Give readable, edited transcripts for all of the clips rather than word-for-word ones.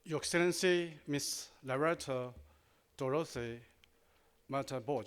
Your Excellency, Ms. Loretta Dorothy Mata-Borg,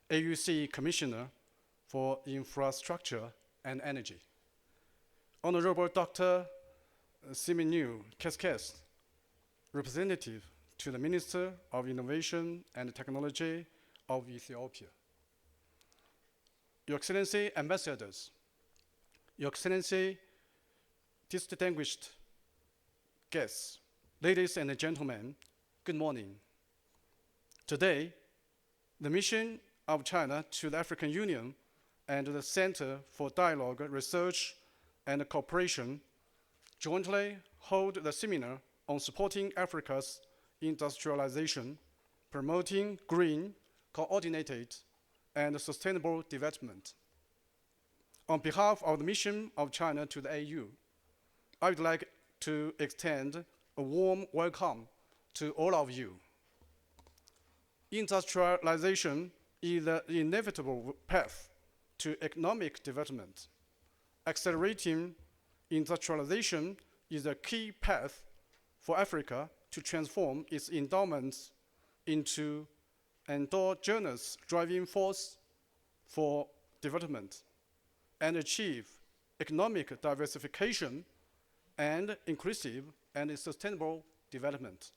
AUC Commissioner for Infrastructure and Energy. Honorable Dr. Simenu Keskes, Representative to the Minister of Innovation and Technology of Ethiopia. Your Excellency, Ambassadors, Your Excellency, distinguished guests, ladies and gentlemen, good morning. Today, the mission of China to the African Union and the Center for Dialogue, Research and Cooperation jointly hold the seminar on supporting Africa's industrialization, promoting green, coordinated, and sustainable development. On behalf of the mission of China to the AU, I would like to extend a warm welcome to all of you. Industrialization is the inevitable path to economic development. Accelerating industrialization is a key path for Africa to transform its endowments into endogenous driving force for development and achieve economic diversification and inclusive and sustainable development.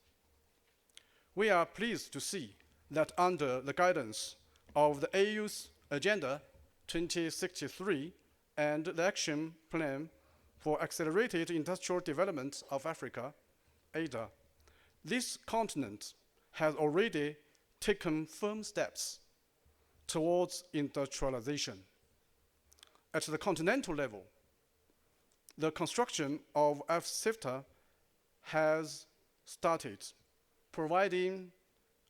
We are pleased to see that under the guidance of the AU's Agenda 2063 and the Action Plan for Accelerated Industrial Development of Africa, AIDA, this continent has already taken firm steps towards industrialization. At the continental level, the construction of AfCFTA has started, providing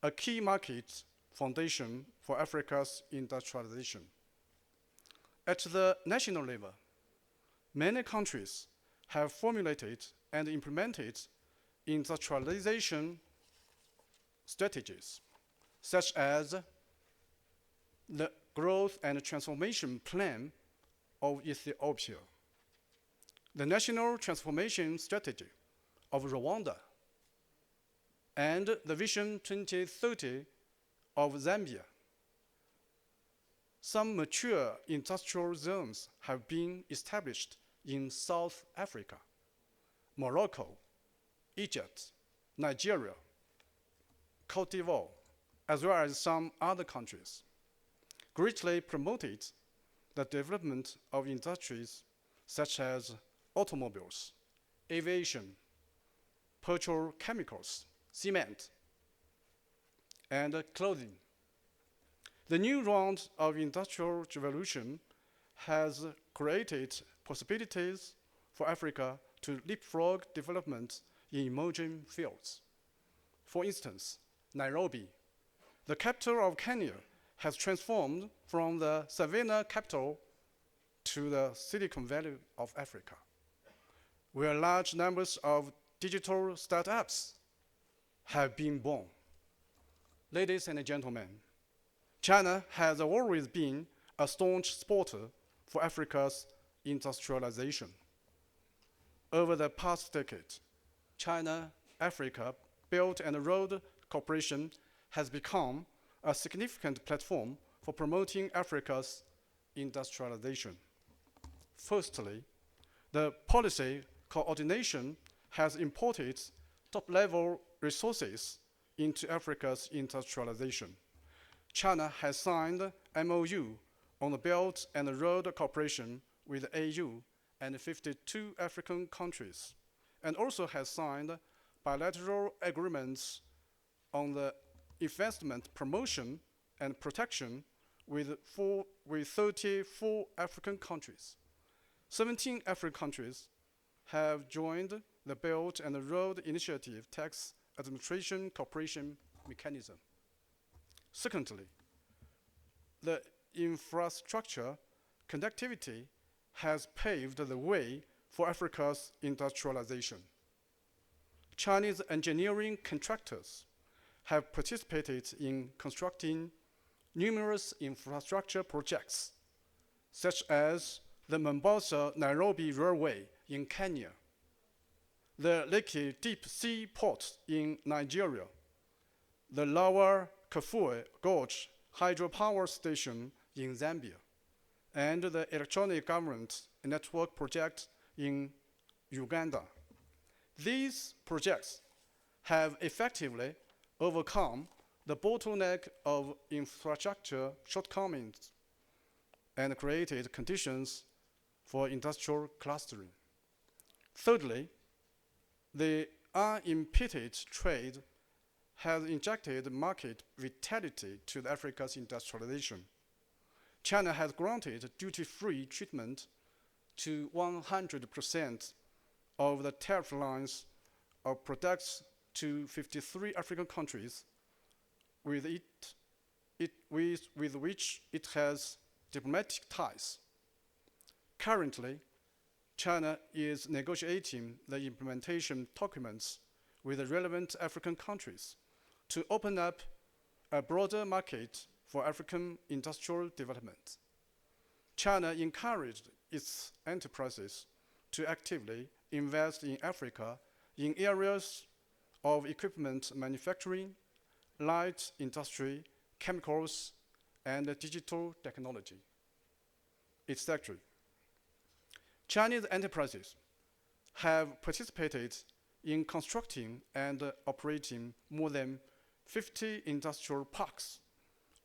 a key market foundation for Africa's industrialization. At the national level, many countries have formulated and implemented industrialization strategies, such as the Growth and Transformation Plan of Ethiopia, the National Transformation Strategy of Rwanda, and the Vision 2030 of Zambia. Some mature industrial zones have been established in South Africa, Morocco, Egypt, Nigeria, Cote d'Ivoire, as well as some other countries, greatly promoted the development of industries such as automobiles, aviation, petrochemicals, cement, and clothing. The new round of industrial revolution has created possibilities for Africa to leapfrog development in emerging fields. For instance, Nairobi, the capital of Kenya, has transformed from the Savannah capital to the Silicon Valley of Africa, where large numbers of digital startups have been born. Ladies and gentlemen, China has always been a staunch supporter for Africa's industrialization. Over the past decade, China-Africa Belt and Road Cooperation has become a significant platform for promoting Africa's industrialization. Firstly, the policy coordination has imported top-level resources into Africa's industrialization. China has signed MOU on the Belt and Road Cooperation with the AU and 52 African countries, and also has signed bilateral agreements on the investment promotion and protection with 34 African countries. 17 African countries have joined the Belt and Road Initiative Tax Administration Cooperation Mechanism. Secondly, the infrastructure connectivity has paved the way for Africa's industrialization. Chinese engineering contractors have participated in constructing numerous infrastructure projects, such as the Mombasa-Nairobi Railway in Kenya, the Lekki Deep Sea Port in Nigeria, the Lower Kafue Gorge Hydropower Station in Zambia, and the Electronic Government Network project in Uganda. These projects have effectively overcome the bottleneck of infrastructure shortcomings and created conditions for industrial clustering. Thirdly, the unimpeded trade has injected market vitality to Africa's industrialization. China has granted duty-free treatment to 100% of the tariff lines of products to 53 African countries with which it has diplomatic ties. Currently, China is negotiating the implementation documents with the relevant African countries to open up a broader market for African industrial development. China encouraged its enterprises to actively invest in Africa in areas of equipment manufacturing, light industry, chemicals, and digital technology, etc. Chinese enterprises have participated in constructing and operating more than 50 industrial parks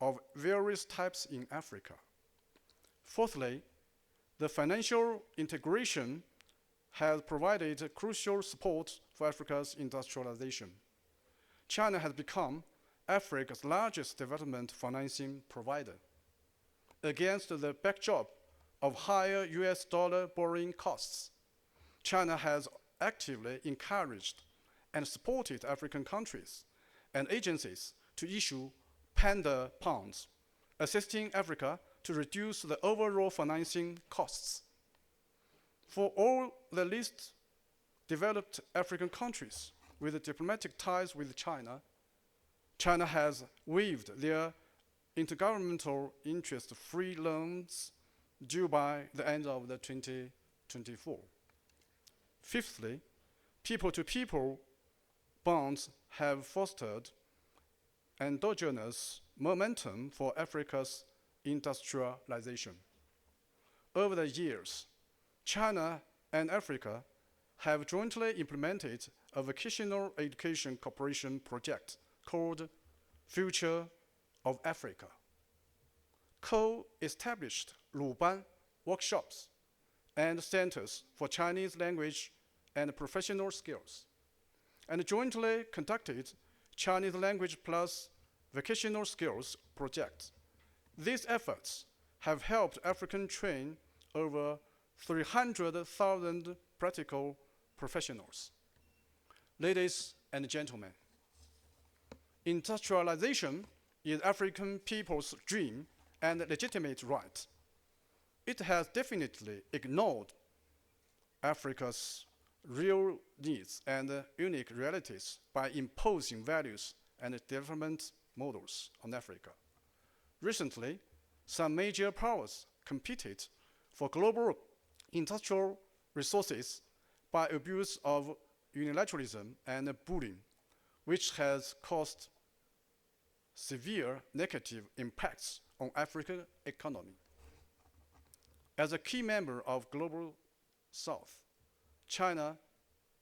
of various types in Africa. Fourthly, the financial integration has provided crucial support for Africa's industrialization. China has become Africa's largest development financing provider. Against the backdrop of higher US dollar borrowing costs, China has actively encouraged and supported African countries and agencies to issue panda pounds, assisting Africa to reduce the overall financing costs. For all the least developed African countries with diplomatic ties with China, China has waived their intergovernmental interest-free loans due by the end of the 2024. Fifthly, people-to-people bonds have fostered endogenous momentum for Africa's industrialization. Over the years, China and Africa have jointly implemented a vocational education cooperation project called Future of Africa. Co-established Luban workshops and centers for Chinese language and professional skills, and jointly conducted Chinese language plus vocational skills projects. These efforts have helped Africa train over 300,000 practical professionals. Ladies and gentlemen, industrialization is African people's dream and legitimate right. It has definitely ignored Africa's real needs and unique realities by imposing values and development models on Africa. Recently, some major powers competed for global industrial resources by abuse of unilateralism and bullying, which has caused severe negative impacts on African economy. As a key member of Global South, China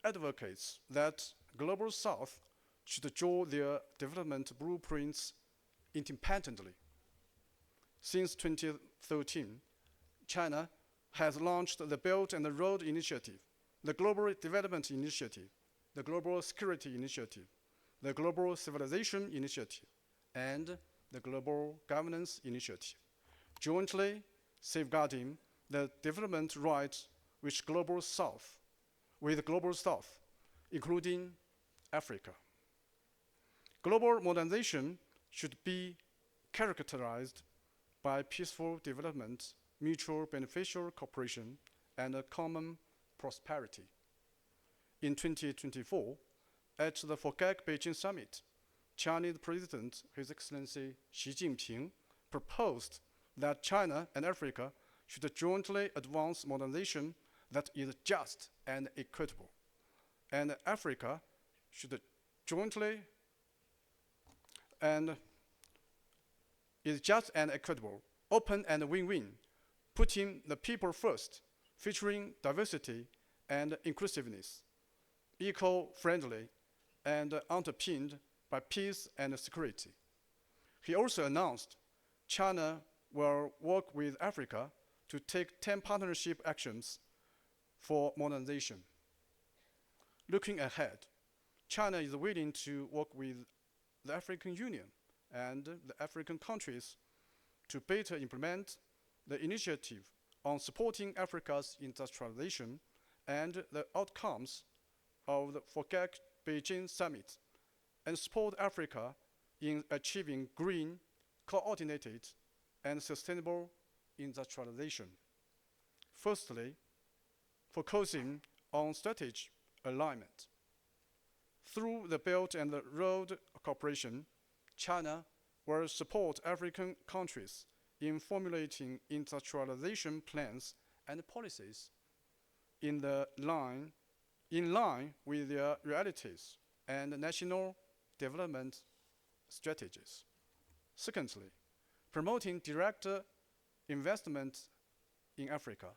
advocates that Global South should draw their development blueprints independently. Since 2013, China has launched the Belt and Road Initiative, the Global Development Initiative, the Global Security Initiative, the Global Civilization Initiative, and the Global Governance Initiative, jointly safeguarding the development rights with Global South, including Africa. Global modernization should be characterized by peaceful development, mutual beneficial cooperation, and a common prosperity. In 2024, at the FOCAC Beijing Summit, Chinese President, His Excellency Xi Jinping, proposed that China and Africa should jointly advance modernization that is just and equitable. and Africa should jointly and is just and equitable, open and win-win, putting the people first, featuring diversity and inclusiveness, eco-friendly and underpinned by peace and security. He also announced China will work with Africa to take 10 partnership actions for modernization. Looking ahead, China is willing to work with the African Union and the African countries to better implement the initiative on supporting Africa's industrialization and the outcomes of the Forget Beijing Summit, and support Africa in achieving green, coordinated, and sustainable industrialization. Firstly, focusing on strategic alignment. Through the Belt and Road Cooperation, China will support African countries in formulating industrialization plans and policies in line with their realities and national development strategies. Secondly, promoting direct investment in Africa.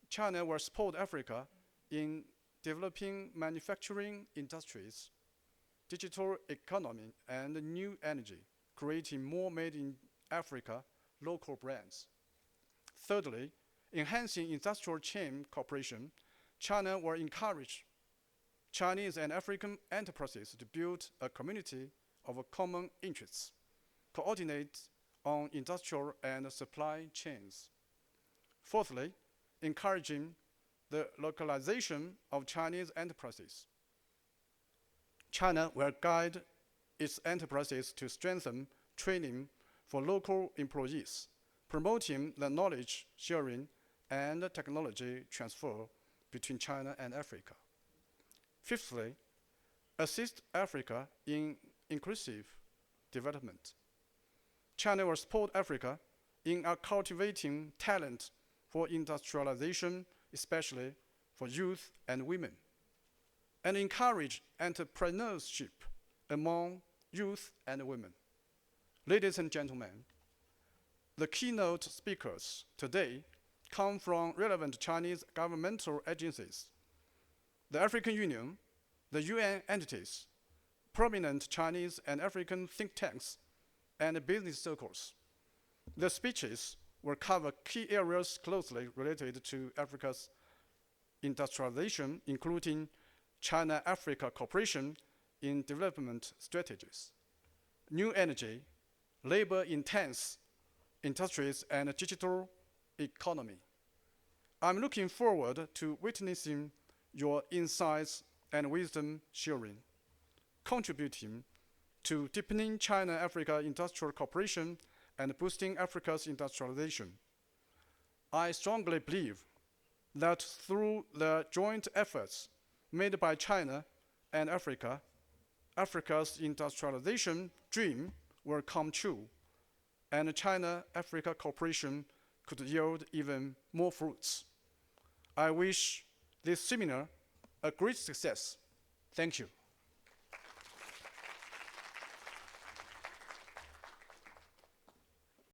China will support Africa in developing manufacturing industries, digital economy, and new energy, creating more made in Africa local brands. Thirdly, enhancing industrial chain cooperation. China will encourage Chinese and African enterprises to build a community of common interests, coordinate on industrial and supply chains. Fourthly, encouraging the localization of Chinese enterprises. China will guide its enterprises to strengthen training for local employees, promoting the knowledge sharing and technology transfer between China and Africa. Fifthly, assist Africa in inclusive development. China will support Africa in cultivating talent for industrialization, especially for youth and women, and encourage entrepreneurship among youth and women. Ladies and gentlemen, the keynote speakers today come from relevant Chinese governmental agencies, the African Union, the UN entities, prominent Chinese and African think tanks, and business circles. The speeches will cover key areas closely related to Africa's industrialization, including China-Africa cooperation in development strategies, new energy, labor-intense industries, and digital economy. I'm looking forward to witnessing your insights and wisdom sharing, contributing to deepening China-Africa industrial cooperation and boosting Africa's industrialization. I strongly believe that through the joint efforts made by China and Africa, Africa's industrialization dream will come true, and China-Africa cooperation could yield even more fruits. I wish this seminar a great success. Thank you.